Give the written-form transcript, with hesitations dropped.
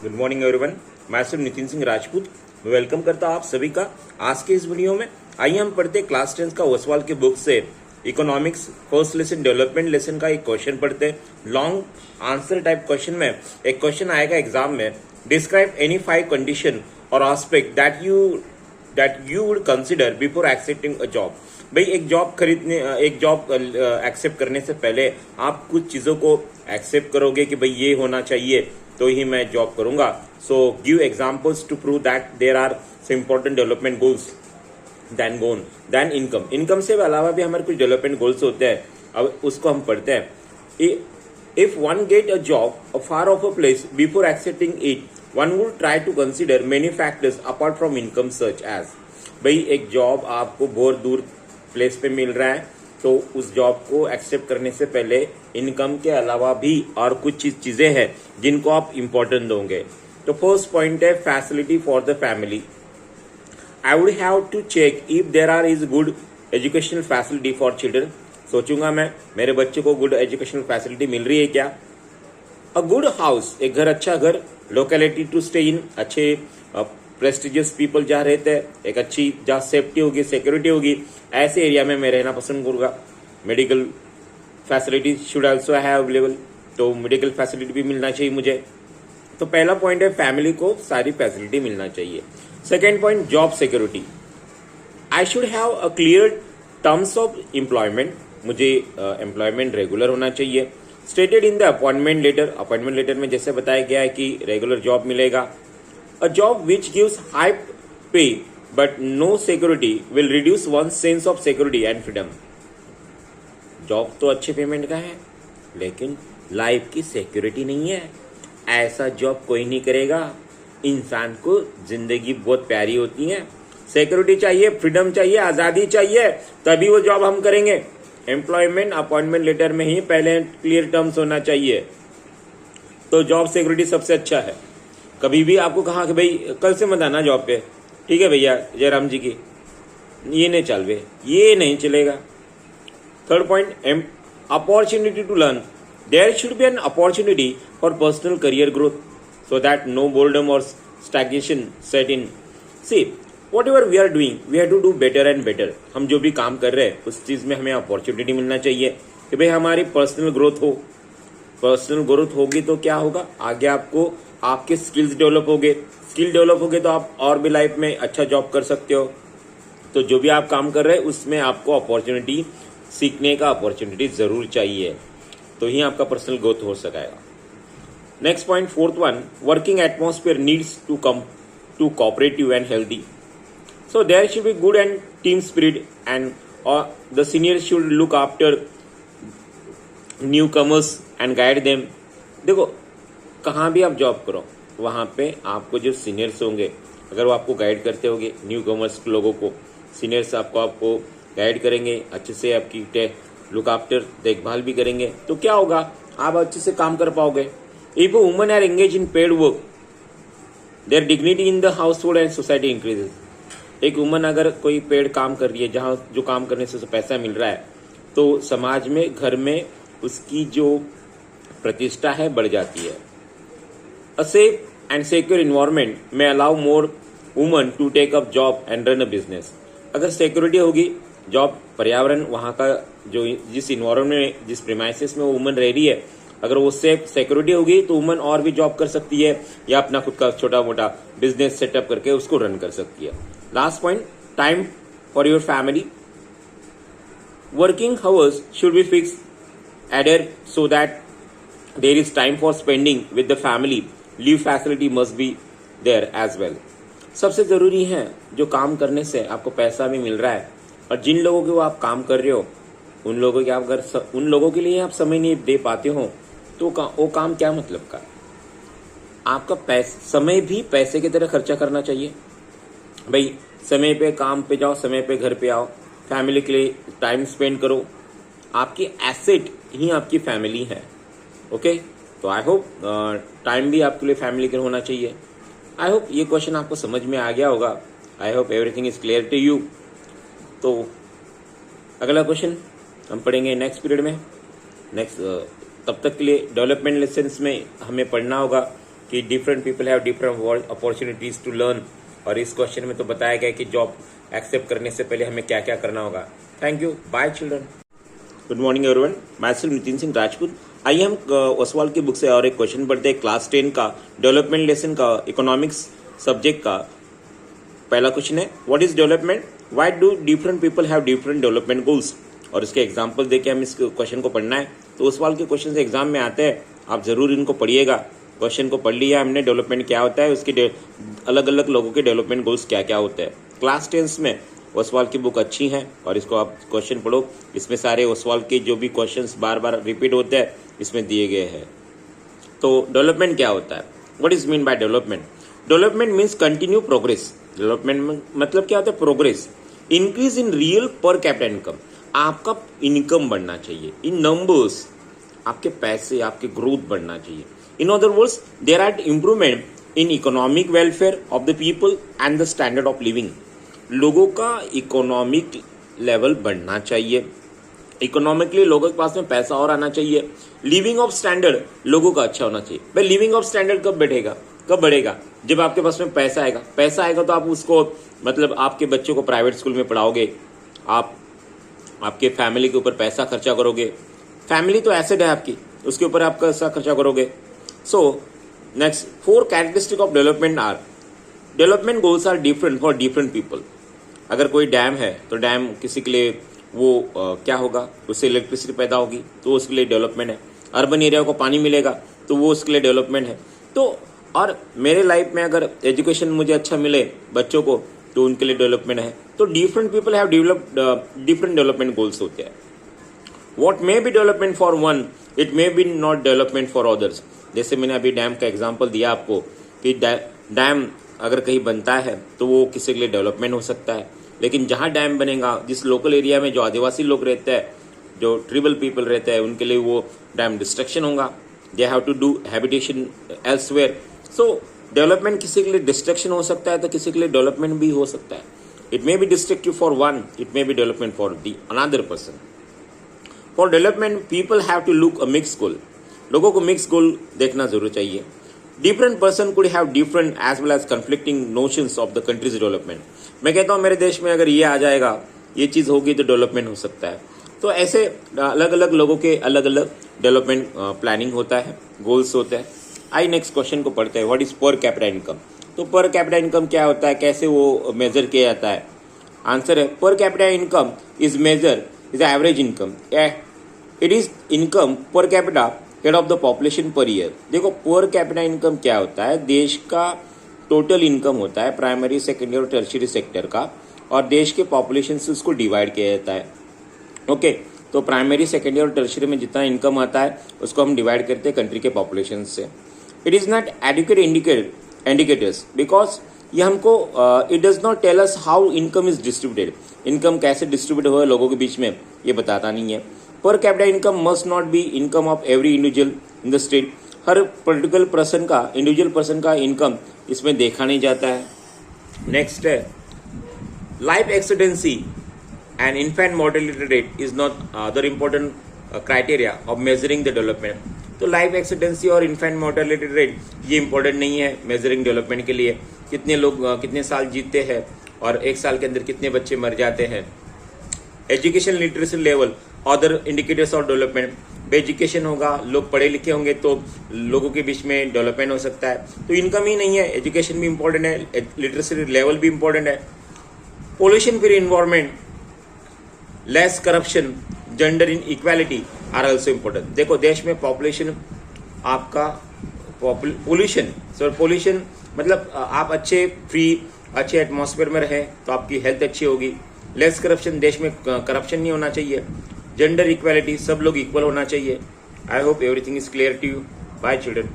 Good morning everyone. मैं सिर्फ Nitin Singh Rajput welcome करता हूं आप सभी का आज के इस वीडियो में। आइए हम पढ़ते हैं क्लास 10 का ओसवाल के बुक से economics first lesson development lesson का एक क्वेश्चन पढ़ते हैं। लॉन्ग आंसर टाइप क्वेश्चन में एक क्वेश्चन आएगा एग्जाम में, डिस्क्राइब एनी 5 कंडीशन और aspect that you would consider before accepting a job. भाई एक जॉब एक्सेप्ट करने से पहले आप कुछ चीजों को एक्सेप्ट करोगे कि भाई ये होना चाहिए तो ही मैं जॉब करूंगा। So give examples to prove that there are some important development goals than income से अलावा भी हमारे कुछ डेवलपमेंट गोल्स होते हैं। अब उसको हम पढ़ते हैं। If one get a job far off a place before accepting it one would try to consider many factors apart from income such as. भाई एक जॉब आपको बहुत दूर प्लेस पे मिल रहा है तो उस जॉब को एक्सेप्ट करने से पहले इनकम के अलावा भी और कुछ चीजें हैं जिनको आप इंपॉर्टेंट दोगे। तो फर्स्ट पॉइंट है facility for the family. I would have to check if there are is good educational facility for children. सोचूंगा मैं मेरे बच्चे को गुड एजुकेशनल फैसिलिटी मिल रही है क्या। अ गुड हाउस, एक घर, अच्छा घर, लोकेलिटी टू स्टे इन, अच्छे प्रेस्टिजियस पीपल जहाँ रहते हैं, एक अच्छी जहाँ सेफ्टी होगी, सिक्योरिटी होगी, ऐसे एरिया में मैं रहना पसंद करूंगा। Medical facility should also have available, तो मेडिकल फैसिलिटी भी मिलना चाहिए मुझे। तो पहला पॉइंट है फैमिली को सारी फैसिलिटी मिलना चाहिए। Second point job security. I should have a clear terms of employment, मुझे एम्प्लॉयमेंट रेगुलर होना चाहिए। Stated in the appointment letter में जैसे बताया गया है कि रेगुलर जॉब मिलेगा। A job which gives high pay but no security will reduce one's sense of security and freedom. Job तो अच्छे पेमेंट का है लेकिन लाइफ की सिक्योरिटी नहीं है, ऐसा जॉब कोई नहीं करेगा। इंसान को जिंदगी बहुत प्यारी होती है, सिक्योरिटी चाहिए, फ्रीडम चाहिए, आजादी चाहिए, तभी वो जॉब हम करेंगे। एम्प्लॉयमेंट अपॉइंटमेंट लेटर में ही पहले क्लियर टर्म्स होना चाहिए, तो जॉब सिक्योरिटी सबसे अच्छा है। कभी भी आपको कहा कि भाई कल से मत आना जॉब पे, ठीक है भैया जयराम जी की, ये नहीं चल बे, ये नहीं चलेगा। Third point opportunity to learn. There should be an opportunity for personal career growth so that no boredom और stagnation set in. See whatever we are doing we have to do better and better. हम जो भी काम कर रहे हैं उस चीज में हमें अपॉर्चुनिटी मिलना चाहिए कि भाई हमारी पर्सनल ग्रोथ हो। पर्सनल ग्रोथ होगी तो क्या होगा, आगे आपको आपके स्किल डेवलप होगे तो आप और भी लाइफ में अच्छा जॉब कर सकते हो। तो जो भी आप काम कर रहे हैं उसमें आपको अपॉर्चुनिटी, सीखने का अपॉर्चुनिटी जरूर चाहिए, तो ही आपका पर्सनल ग्रोथ हो सकेगा। Next point fourth one, working atmosphere needs to cooperative and healthy. So there should be good and team spirit and the senior should look after newcomers and guide them. देखो कहाँ भी आप job करो वहां पे आपको जो seniors होंगे अगर वो आपको गाइड करते होंगे, न्यू कमर्स लोगों को सीनियर्स आपको गाइड करेंगे, अच्छे से आपकी लुक आफ्टर देखभाल भी करेंगे, तो क्या होगा, आप अच्छे से काम कर पाओगे। If a woman are engage in paid work their dignity in the household and society increases. एक वुमन अगर कोई पेड काम कर रही है जहां जो काम करने से पैसा मिल रहा है तो समाज में, घर में उसकी जो प्रतिष्ठा है बढ़ जाती है। A safe and secure environment may allow more women to take up job and run a business. अगर सिक्योरिटी होगी, जॉब, पर्यावरण, वहाँ का जो जिस इन्वायरमेंट में, जिस प्रीमाइसेस में वो वुमन रह रही है, अगर वो सेफ सिक्योरिटी होगी तो वुमन और भी जॉब कर सकती है या अपना खुद का छोटा मोटा बिजनेस सेटअप करके उसको रन कर सकती है। Last point, time for your family. Working hours should be fixed added so that there is time for spending with the family. Leave facility must be there as well. सबसे जरूरी है जो काम करने से आपको पैसा भी मिल रहा है और जिन लोगों के वो आप काम कर रहे हो उन लोगों के लिए आप समय नहीं दे पाते हो तो वो काम क्या मतलब का। आपका समय भी पैसे की तरह खर्चा करना चाहिए। भाई समय पे काम पे जाओ, समय पे घर पे आओ, फैमिली के लिए टाइम स्पेंड करो। आपकी एसेट ही आपकी फैमिली है। ओके, तो आई होप टाइम भी आपके लिए फैमिली के होना चाहिए। आई होप ये क्वेश्चन आपको समझ में आ गया होगा। I hope everything is clear to you. तो अगला क्वेश्चन हम पढ़ेंगे नेक्स्ट पीरियड में। तब तक के लिए डेवलपमेंट लेसन्स में हमें पढ़ना होगा कि different people have different opportunities to learn, और इस क्वेश्चन में तो बताया गया कि जॉब एक्सेप्ट करने से पहले हमें क्या क्या करना होगा। Thank you, bye children. Good morning everyone, मैं सिर्फ नितिन सिंह राजपूत। आइए हम ओसवाल की बुक से और एक क्वेश्चन पढ़ते हैं क्लास 10 का डेवलपमेंट लेसन का इकोनॉमिक्स सब्जेक्ट का। पहला क्वेश्चन है, what is development, why do different people have different development goals. और इसके एग्जाम्पल देके हम इस क्वेश्चन को पढ़ना है। तो ओसवाल के क्वेश्चन से एग्जाम में आते हैं, आप जरूर इनको पढ़िएगा। क्वेश्चन को पढ़ लिया हमने, डेवलपमेंट क्या होता है, उसके अलग अलग लोगों के डेवलपमेंट गोल्स क्या क्या होते हैं। क्लास 10 में ओसवाल की बुक अच्छी है और इसको आप क्वेश्चन पढ़ो। इसमें सारे ओसवाल के जो भी क्वेश्चंस बार बार रिपीट होते हैं इसमें दिए गए हैं। तो डेवलपमेंट क्या होता है, what is mean by development. Development means continue progress. Development मतलब क्या होता है, प्रोग्रेस, इंक्रीज इन रियल पर कैपिटा इनकम। आपका इनकम बढ़ना चाहिए इन नंबर्स, आपके पैसे, आपके ग्रोथ बढ़ना चाहिए। In other words, there are improvement in economic welfare of the people and the standard of living. लोगों का इकोनॉमिक लेवल बढ़ना चाहिए, इकोनॉमिकली लोगों के पास में पैसा और आना चाहिए। लिविंग ऑफ स्टैंडर्ड लोगों का अच्छा होना चाहिए। भाई लिविंग ऑफ स्टैंडर्ड कब बढ़ेगा, जब आपके पास में पैसा आएगा। पैसा आएगा तो आप उसको मतलब आपके बच्चों को प्राइवेट स्कूल में पढ़ाओगे, आप आपके फैमिली के ऊपर पैसा खर्चा करोगे। फैमिली तो एसेट है आपकी, उसके ऊपर आप पैसा खर्चा करोगे। So next 4 characteristic of development are, development goals are different for different people. अगर कोई डैम है तो डैम किसी के लिए वो क्या होगा, उससे इलेक्ट्रिसिटी पैदा होगी तो उसके लिए डेवलपमेंट है। अर्बन एरिया को पानी मिलेगा तो वो उसके लिए डेवलपमेंट है। तो और मेरे लाइफ में अगर एजुकेशन मुझे अच्छा मिले बच्चों को तो उनके लिए डेवलपमेंट है। तो different people have developed different development goals होते हैं। What may be development for one, it may B not development for others. जैसे मैंने अभी डैम का एग्जाम्पल दिया आपको कि डैम अगर कहीं बनता है तो वो किसी के लिए डेवलपमेंट हो सकता है, लेकिन जहाँ डैम बनेगा जिस लोकल एरिया में जो आदिवासी लोग रहते हैं, जो ट्रिबल पीपल रहते हैं, उनके लिए वो डैम डिस्ट्रक्शन होगा। They have to do habitation elsewhere. So development किसी के लिए डिस्ट्रक्शन हो सकता है तो किसी के लिए डेवलपमेंट भी हो सकता है। It may be destructive for one, it may be development for the another person. For development people have to look a mix goal. लोगों को मिक्स गोल देखना जरूर चाहिए। Different person could have different as well as conflicting notions of the countries development. मैं कहता हूँ मेरे देश में अगर ये आ जाएगा, ये चीज़ होगी तो डेवलपमेंट हो सकता है। तो ऐसे अलग अलग लोगों के अलग अलग डेवलपमेंट प्लानिंग होता है, गोल्स होते हैं। आई नेक्स्ट क्वेश्चन को पढ़ते हैं, व्हाट इज पर कैपिटा इनकम। तो पर कैपिटा इनकम क्या होता है, कैसे वो मेजर किया जाता है। आंसर है, per capita income is major is average income. It is income per capita head of the population per year. देखो पर कैपिटा इनकम क्या होता है, देश का टोटल इनकम होता है प्राइमरी, सेकेंडरी और टर्शियरी सेक्टर का, और देश के पॉपुलेशन से उसको डिवाइड किया जाता है। ओके, तो प्राइमरी, सेकेंडरी और टर्शियरी में जितना इनकम आता है उसको हम डिवाइड करते हैं कंट्री के पॉपुलेशन से। It is not adequate indicators because ये हमको it does not tell us how income is distributed. Income कैसे डिस्ट्रीब्यूट हुआ है लोगों के बीच में ये बताता नहीं है। Per capita income must not be income of every individual in the state. Her particular person का, इंडिविजुअल पर्सन का इनकम इसमें देखा नहीं जाता है। नेक्स्ट है, life expectancy and infant mortality rate is not other important criteria of measuring the development. तो life expectancy और इन्फेंट मोर्टेलिटी रेट ये इंपॉर्टेंट नहीं है मेजरिंग डेवलपमेंट के लिए। कितने लोग कितने साल जीते हैं और एक साल के अंदर कितने बच्चे मर जाते हैं। Education literacy level, other indicators of development. Education होगा, लोग पढ़े लिखे होंगे तो लोगों के बीच में डेवलपमेंट हो सकता है। तो इनकम ही नहीं है, एजुकेशन भी इंपॉर्टेंट है, लिटरेसी लेवल भी इंपॉर्टेंट है। Pollution free environment, less corruption, gender inequality are also important. देखो देश में पॉपुलेशन आपका पोल्यूशन मतलब आप अच्छे एटमॉस्फेयर में रहे तो आपकी हेल्थ अच्छी होगी। लेस करप्शन, देश में करप्शन नहीं होना चाहिए। जेंडर इक्वालिटी, सब लोग इक्वल होना चाहिए। I hope everything is clear to you. Bye children.